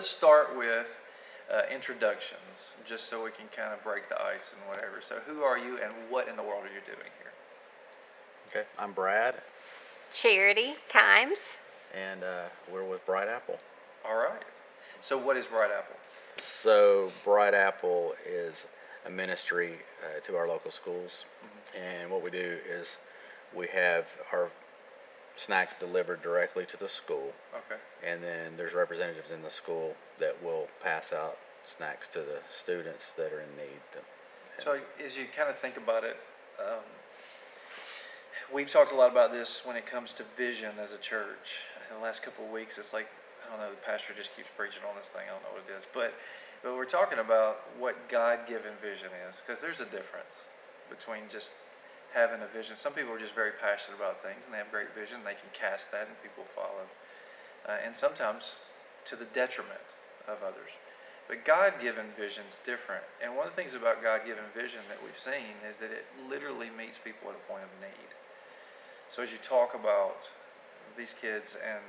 let's start with introductions, just so we can kind of break the ice and whatever. So who are you and what in the world are you doing here? Okay, I'm Brad, Charity Kimes. and we're with Bright Apple. All right. So what is Bright Apple? So Bright Apple is a ministry to our local schools, and what we do is we have our snacks delivered directly to the school, Okay. and then there's representatives in the school that will pass out snacks to the students that are in need. So as you kind of think about it, we've talked a lot about this when it comes to vision as a church. In the last couple of weeks, it's like, I don't know, the pastor just keeps preaching on this thing. I don't know what it is. But we're talking about what God-given vision is, because there's a difference between just having a vision. Some people are just very passionate about things, and they have great vision. They can cast that, and people follow. And sometimes to the detriment of others. But God-given vision's different. And one of the things about God-given vision that we've seen is that it literally meets people at a point of need. So as you talk about these kids, and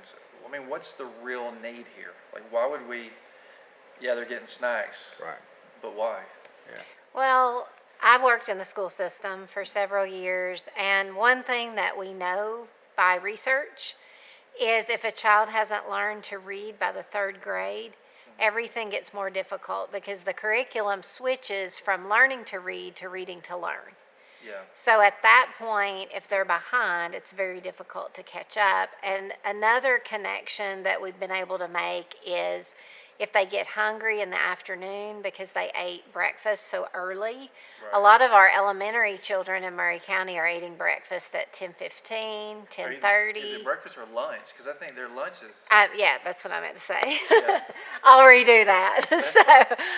I mean, what's the real need here? Like, why would we? Yeah, they're getting snacks, Right. but why? Yeah. Well, I've worked in the school system for several years, and one thing that we know by research is if a child hasn't learned to read by the third grade, everything gets more difficult because the curriculum switches from learning to read to reading to learn. Yeah. So at that point, if they're behind, it's very difficult to catch up. And another connection that we've been able to make is if they get hungry in the afternoon because they ate breakfast so early. Right. A lot of our elementary children in Murray County are eating breakfast at 10:15, 10:30. Is it breakfast or lunch? Because I think their lunch is. Yeah, that's what I meant to say. Yeah. I'll redo that. So,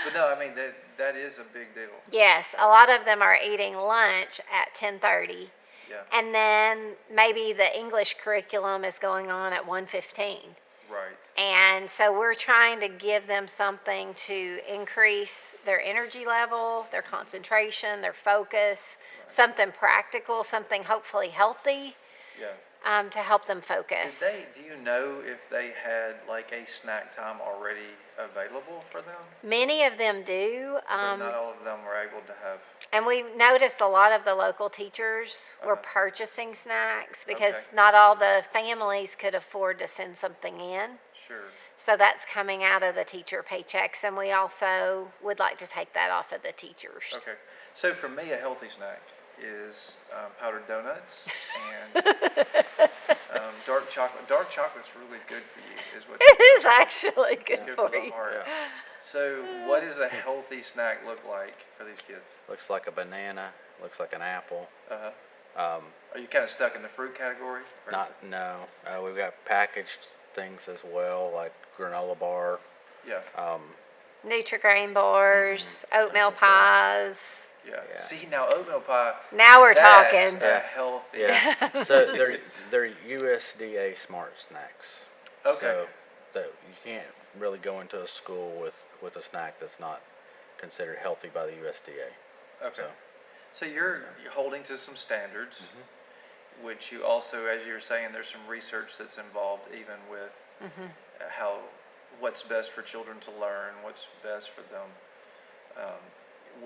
But no, I mean that is a big deal. yes, a lot of them are eating lunch at 10:30. Yeah. And then maybe the English curriculum is going on at 1:15. Right. And so we're trying to give them something to increase their energy level, their concentration, their focus, something practical, something hopefully healthy, Yeah. to help them focus. Do you know if they had like a snack time already available for them? Many of them do. But not all of them were able to have. And we noticed a lot of the local teachers were Uh-huh. purchasing snacks because Okay. not all the families could afford to send something in. Sure. So that's coming out of the teacher paychecks, and we also would like to take that off of the teachers. Okay. So for me, a healthy snack is powdered donuts and dark chocolate. Dark chocolate's really good for you, is what. It is actually It's good good for for the you. heart. Yeah. So what does a healthy snack look like for these kids? Looks like a banana. Looks like an apple. Uh-huh. Um, Are you kind of stuck in the fruit category? Or no. We've got packaged things as well, like granola bar. Yeah. Nutri-Grain bars, oatmeal Things like that. pies. Yeah. Yeah. See, now oatmeal pie. Now we're that's talking. a Yeah. healthy. Yeah. So they're USDA smart snacks. Okay. So that you can't really go into a school with a snack that's not considered healthy by the USDA. Okay. So, So you're holding to some standards, which you also, as you were saying, there's some research that's involved even with what's best for children to learn, what's best for them.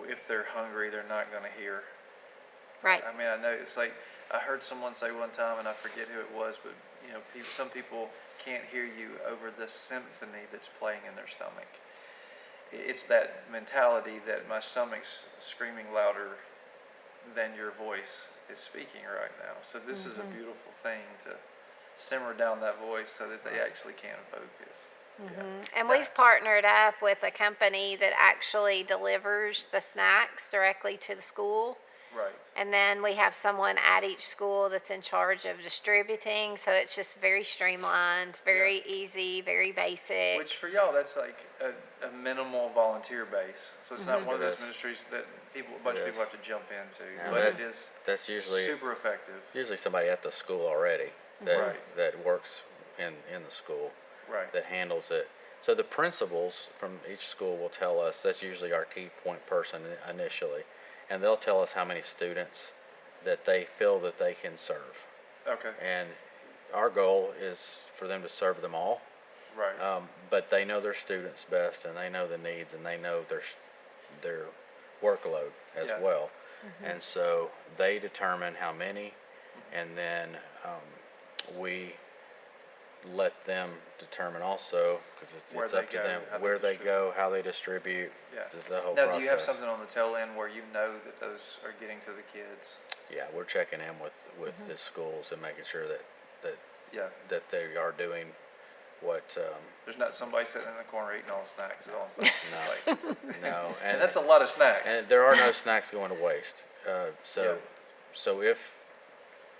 If they're hungry, they're not going to hear. Right. I mean, I know it's like I heard someone say one time, and I forget who it was, but you know, some people can't hear you over the symphony that's playing in their stomach. It's that mentality that my stomach's screaming louder than your voice is speaking right now. So this is a beautiful thing to simmer down that voice so that they actually can focus. Yeah. And we've partnered up with a company that actually delivers the snacks directly to the school. Right. And then we have someone at each school that's in charge of distributing. So it's just very streamlined, very easy, very basic. Which for y'all, that's like a minimal volunteer base. So it's not one of It those is. ministries that a bunch of people have to jump into. Yeah, But it is that's usually super effective. somebody at the school already that Right. that works in the school Right. that handles it. So the principals from each school will tell us, that's usually our key point person initially, and they'll tell us how many students that they feel that they can serve. Okay. And our goal is for them to serve them all. Right. But they know their students best, and they know the needs, and they know their workload as Yeah. well. And so they determine how many, and then we let them determine also, because Where it's they up to go, them, how they where they distribute. go, how they distribute, Yeah. the whole Now, process. do you have something on the tail end where you know that those are getting to the kids? Yeah, we're checking in with the schools and making sure that Yeah. that they are doing what, There's not somebody sitting in the corner eating all the snacks. Is all I'm saying. No. It's like- no, and that's a lot of snacks. and there are no snacks going to waste. So, Yeah. so if,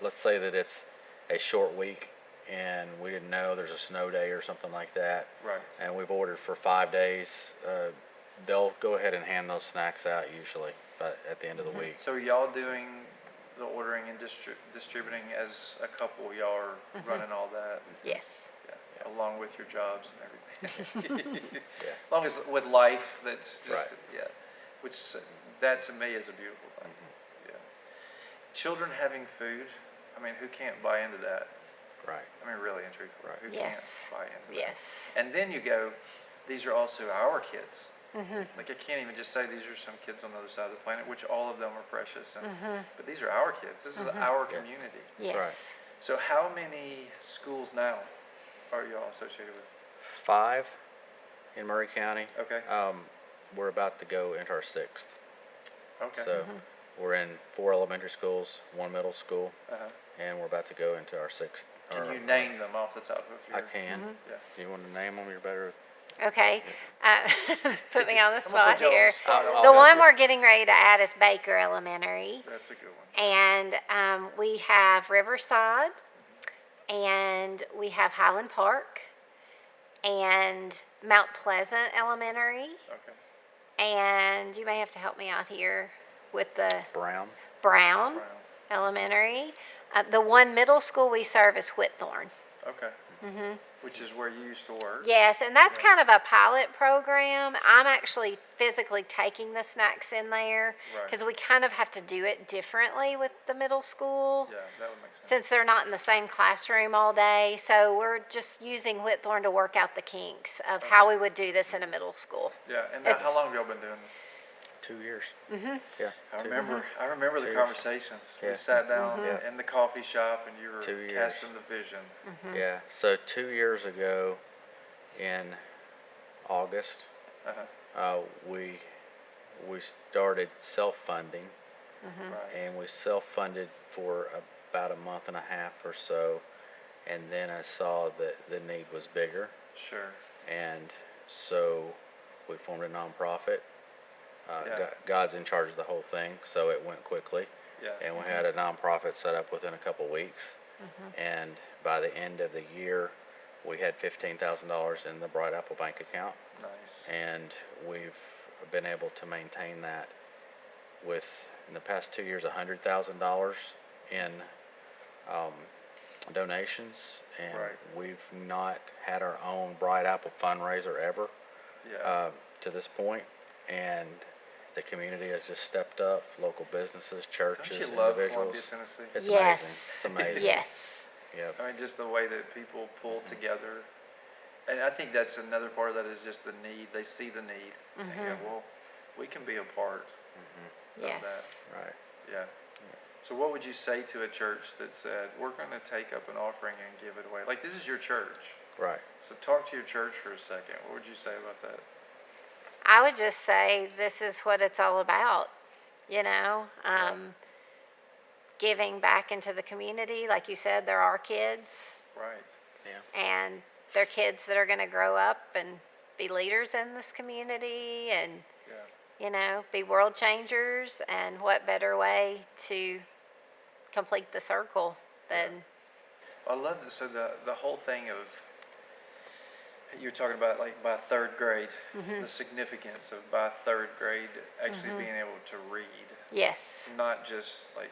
let's say that it's a short week and we didn't know there's a snow day or something like that, Right. and we've ordered for 5 days, they'll go ahead and hand those snacks out usually, but at the end of the week. So y'all doing the ordering and distributing as a couple? Y'all are running all that, Yes. yeah, along with your jobs and everything. Yeah. As long as with life, that's just Right. yeah. Which that to me is a beautiful thing. Yeah. Children having food. I mean, who can't buy into that? Right. I mean, really and truthfully, Right. who Yes. can't buy into that? Yes. And then you go, these are also our kids. Like I can't even just say these are some kids on the other side of the planet, which all of them are precious. And, but these are our kids. This is our community. That's right. Yes. So how many schools now are y'all associated with? 5 in Murray County. Okay. We're about to go into our 6th. Okay. So we're in 4 elementary schools, 1 middle school, Uh-huh. and we're about to go into our 6th. Can or- you name them off the top of your? I can. Yeah. Do you want to name them? You're better. Okay. Put me on the I'm gonna spot put y'all on here. the spot. I'll The help one you. we're getting ready to add is Baker Elementary. That's a good one. And we have Riverside, and we have Highland Park, and Mount Pleasant Elementary, Okay. and you may have to help me out here with the Brown. Brown Brown. Elementary. The one middle school we serve is Whitthorne. Okay. Which is where you used to work. Yes, and that's kind of a pilot program. I'm actually physically taking the snacks in there Right. because we kind of have to do it differently with the middle school. Yeah, that would make sense. Since they're not in the same classroom all day, so we're just using Whitthorne to work out the kinks of how we would do this in a middle school. Yeah, and how It's- long have y'all been doing this? 2 years. Yeah. I 2 remember. I remember the 2 years. conversations. We Yeah. sat down Yeah. in the coffee shop, and you were 2 years. casting the vision. Yeah. So 2 years ago, in August, we started self-funding, Right. and we self-funded for about a month and a half or so, and then I saw that the need was bigger, Sure. and so we formed a nonprofit. Yeah. God's in charge of the whole thing, so it went quickly. Yeah. And we had a nonprofit set up within a couple weeks. And by the end of the year, we had $15,000 in the Bright Apple bank account. Nice. And we've been able to maintain that with, in the past 2 years, $100,000 in donations. And Right. we've not had our own Bright Apple fundraiser ever Yeah. to this point. And the community has just stepped up, local businesses, churches, Don't you love Columbia, individuals. Tennessee? It's Yes. amazing. It's amazing. Yes. Yep. I mean, just the way that people pull together. And I think that's another part of that is just the need. They see the need. And you go, well, we can be a part of Yes. Right. that. Yeah. So what would you say to a church that said, we're going to take up an offering and give it away? Like, this is your church. Right. So talk to your church for a second. What would you say about that? I would just say this is what it's all about, you know? Giving back into the community. Like you said, there are kids, Right. Yeah. and they're kids that are going to grow up and be leaders in this community and, Yeah. you know, be world changers. And what better way to complete the circle than, I love this. So the whole thing of, you're talking about like by third grade, the significance of by third grade actually being able to read. yes, Not just like,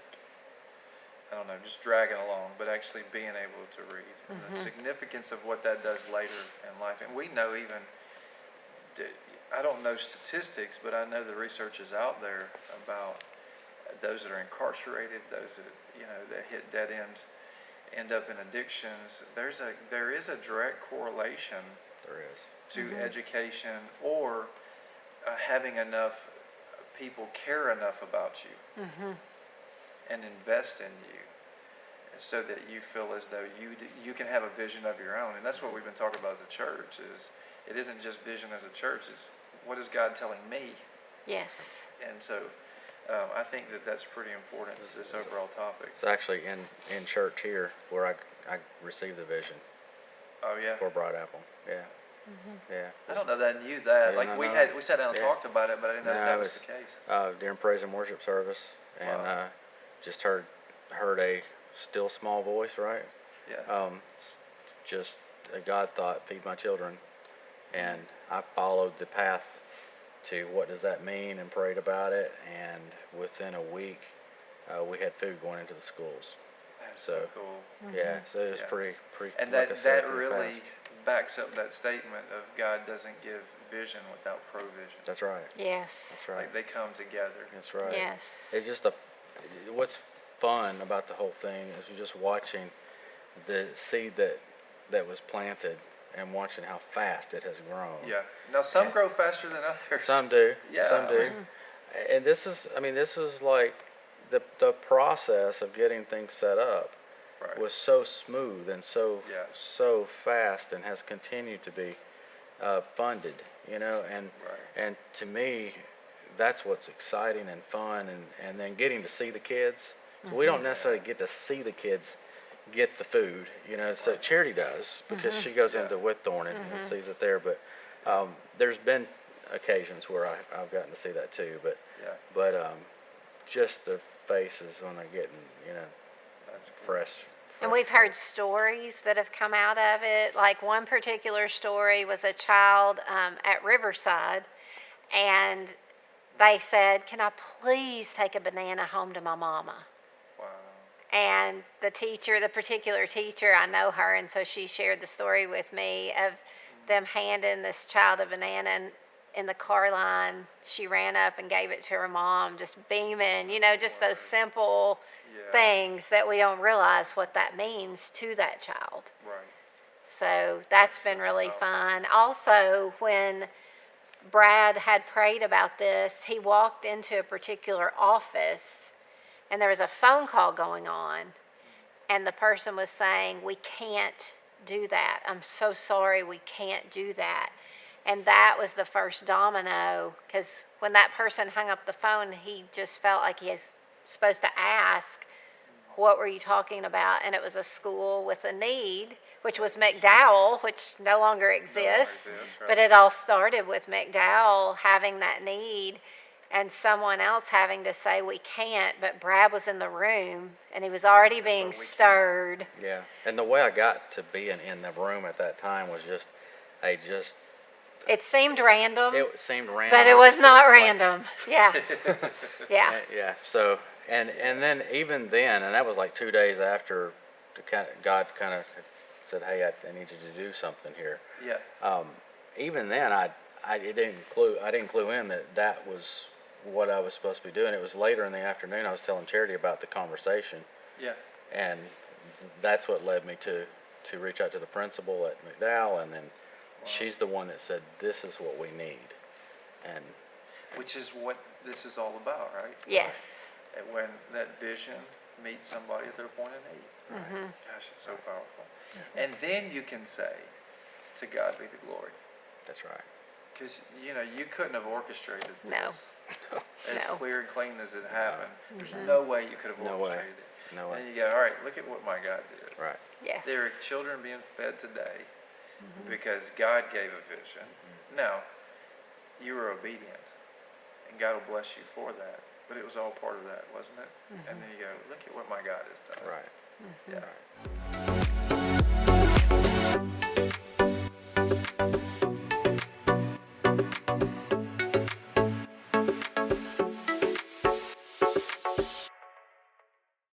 I don't know, just dragging along, but actually being able to read. And the significance of what that does later in life. And we know even, I don't know statistics, but I know the research is out there about those that are incarcerated, those that, you know, that hit dead ends, end up in addictions. There is a direct correlation There is. to education, or having enough people care enough about you and invest in you, so that you feel as though you can have a vision of your own. And that's what we've been talking about as a church. Is it isn't just vision as a church. It's what is God telling me? Yes. And so I think that that's pretty important to this overall topic. It's actually in church here where I received the vision Oh yeah. for Bright Apple. Yeah. Yeah. I don't know that I knew that. Yeah, Like no, we no. sat down and Yeah. talked about it, but I didn't know No, that it was was- the case. During praise and worship service, and Wow. just heard a still small voice, right? Yeah. It's just a God thought, feed my children, and I followed the path to what does that mean, and prayed about it, and within a week, we had food going into the schools. That's so so- cool. Yeah, so it was Yeah. pretty. And like I that said, that pretty really fast. backs up that statement of God doesn't give vision without provision. That's right. Yes. That's right. Like they come together. That's right. Yes. It's just what's fun about the whole thing is just watching the seed that was planted and watching how fast it has grown. Yeah. Now some grow faster than others. Some do. Yeah, Some I do. mean- And this was like the process of getting things set up Right. was so smooth and Yeah. so fast, and has continued to be funded, and Right. and to me, that's what's exciting and fun, and then getting to see the kids. So we don't necessarily get to see the kids get the food, so Charity does, because she goes Yeah. into Whitthorne and sees it there. But there's been occasions where I've gotten to see that too. But Yeah. just their faces when they're getting, That's cool. fresh. And we've heard stories that have come out of it. Like one particular story was a child at Riverside, and they said, "Can I please take a banana home to my mama?" Wow. And the particular teacher, I know her, and so she shared the story with me of them handing this child a banana, and in the car line, she ran up and gave it to her mom, just beaming, just those simple Yeah. things that we don't realize what that means to that child. Right. So that's been such a really powerful- fun. Also, when Brad had prayed about this, he walked into a particular office and there was a phone call going on, and the person was saying, "We can't do that. I'm so sorry, we can't do that." And that was the first domino, because when that person hung up the phone, he just felt like he was supposed to ask, "What were you talking about?" And it was a school with a need, which was McDowell, which no longer exists. exists, right. But it all started with McDowell having that need and someone else having to say, "We can't," but Brad was in the room and he was already being "But we can." stirred. Yeah, and the way I got to being in the room at that time was just It seemed random, it seemed random. but it was not Like, random. Yeah. Yeah. Yeah. So and then even then, and that was like 2 days after God kind of said, "Hey, I need you to do something here." Yeah. Even then, I didn't clue in that was what I was supposed to be doing. It was later in the afternoon. I was telling Charity about the conversation, Yeah. and that's what led me to reach out to the principal at McDowell, and then she's the one that said, "This is what we need," and Which is what this is all about, right? Yes. And when that vision meets somebody at their point of need. Right? Gosh, it's so powerful. And then you can say, "To God be the glory." that's right. Because, you couldn't have orchestrated No. this as No. clear and clean as it happened. There's no way you could have No way. orchestrated it. No way. And you go, all right, look at what my God did. Right. Yes. There are children being fed today because God gave a vision. Now, you were obedient, and God will bless you for that. But it was all part of that, wasn't it? And then you go, look at what my God has done. Right. Yeah.